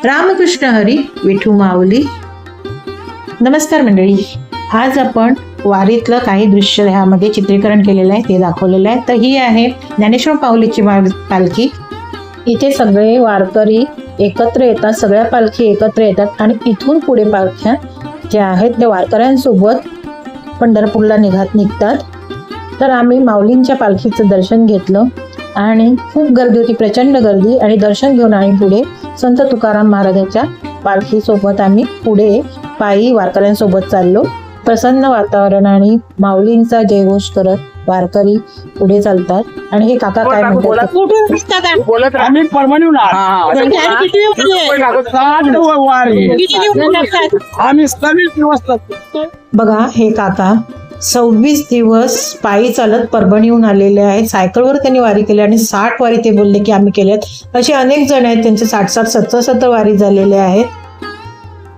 रामकृष्ण हरी विठू माऊली. नमस्कार मंडळी, आज आपण वारीतलं काही दृश्य ह्यामध्ये चित्रीकरण केलेलं आहे ते दाखवलेलं आहे. तर ही आहे ज्ञानेश्वर माऊलीची पालखी. इथे सगळे वारकरी एकत्र येतात, सगळ्या पालखी एकत्र येतात आणि इथून पुढे पालख्या ज्या आहेत त्या वारकऱ्यांसोबत पंढरपूरला निघतात. तर आम्ही माऊलींच्या पालखीचं दर्शन घेतलं आणि खूप गर्दी होती, प्रचंड गर्दी. आणि दर्शन घेऊन आम्ही पुढे संत तुकाराम महाराजांच्या पालखीसोबत आम्ही पुढे पायी वारकऱ्यांसोबत चाललो. प्रसन्न वातावरण आणि माऊलींचा जयघोष करत वारकरी पुढे चालतात. आणि हे काका काय म्हणतात, आम्ही परभणीहून आम्ही 27 दिवस. बघा हे काका 26 दिवस पायी चालत परभणीहून आलेले आहेत. सायकलवर त्यांनी वारी केली आणि 60 वारी ते बोलले की आम्ही केल्यात. असे अनेक जण आहेत, त्यांचे 60-60, 70-70 वारी झालेले आहेत.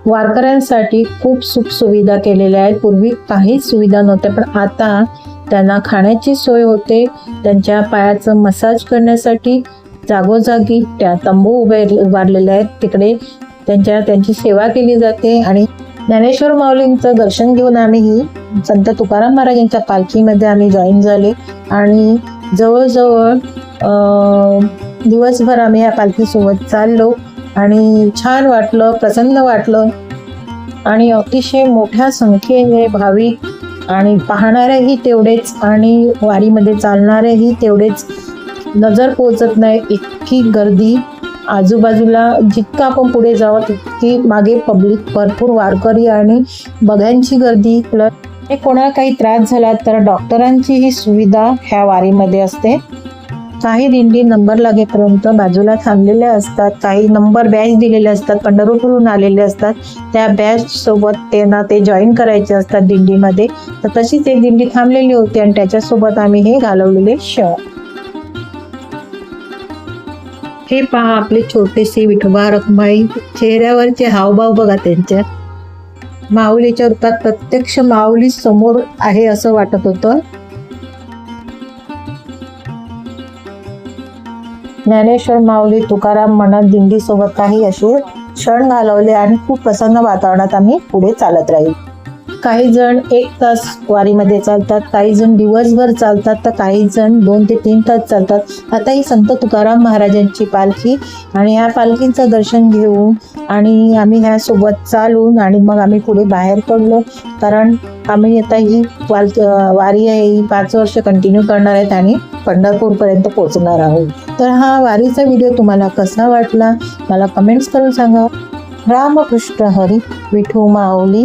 वारकऱ्यांसाठी खूप सुख सुविधा केलेल्या आहेत. पूर्वी काहीच सुविधा नव्हत्या, पण आता त्यांना खाण्याची सोय होते. त्यांच्या पायाचं मसाज करण्यासाठी जागोजागी त्या तंबू उभारलेले आहेत, तिकडे त्यांची सेवा केली जाते. आणि ज्ञानेश्वर माऊलींचं दर्शन घेऊन आम्ही संत तुकाराम महाराजांच्या पालखीमध्ये आम्ही जॉईन झाले. आणि जवळजवळ दिवसभर आम्ही या पालखीसोबत चाललो आणि छान वाटलं, प्रसन्न वाटलं. आणि अतिशय मोठ्या संख्येने भाविक आणि पाहणारेही तेवढेच आणि वारीमध्ये चालणारेही तेवढेच. नजर पोचत नाही इतकी गर्दी. आजूबाजूला जितकं आपण पुढे जावं तितकी मागे पब्लिक, भरपूर वारकरी आणि बघ्यांची गर्दी. प्लस कोणाला काही त्रास झाला तर डॉक्टरांची ही सुविधा ह्या वारीमध्ये असते. काही दिंडी नंबर लागेपर्यंत बाजूला थांबलेल्या असतात, काही नंबर बॅच दिलेले असतात, पंढरपूरहून आलेले असतात. त्या बॅच सोबत त्यांना ते जॉईन करायचे असतात दिंडीमध्ये. तर तशीच एक दिंडी थांबलेली होती आणि त्याच्यासोबत आम्ही हे घालवलेले क्षण. हे पहा आपले छोटेसे विठोबा रखुमाई, चेहऱ्यावरचे हावभाव बघा त्यांच्या. माऊलीच्या रूपात प्रत्यक्ष माऊली समोर आहे असं वाटत होतं. ज्ञानेश्वर माऊली तुकाराम म्हणत दिंडी सोबत काही असे क्षण घालवले आणि खूप प्रसन्न वातावरणात आम्ही पुढे चालत राहील. काही जण 1 तास वारीमध्ये चालतात, काही जण दिवसभर चालतात, तर काही जण 2 ते 3 तास चालतात. आता ही संत तुकाराम महाराजांची पालखी आणि ह्या पालखीचं दर्शन घेऊन आणि आम्ही ह्यासोबत चालून आणि मग आम्ही पुढे बाहेर पडलो. कारण आम्ही आता ही वारी आहे ही 5 वर्ष कंटिन्यू करणार आहेत आणि पंढरपूरपर्यंत पोहोचणार आहोत. तर हा वारीचा व्हिडिओ तुम्हाला कसा वाटला मला कमेंट्स करून सांगा. रामकृष्ण हरी विठू माऊली.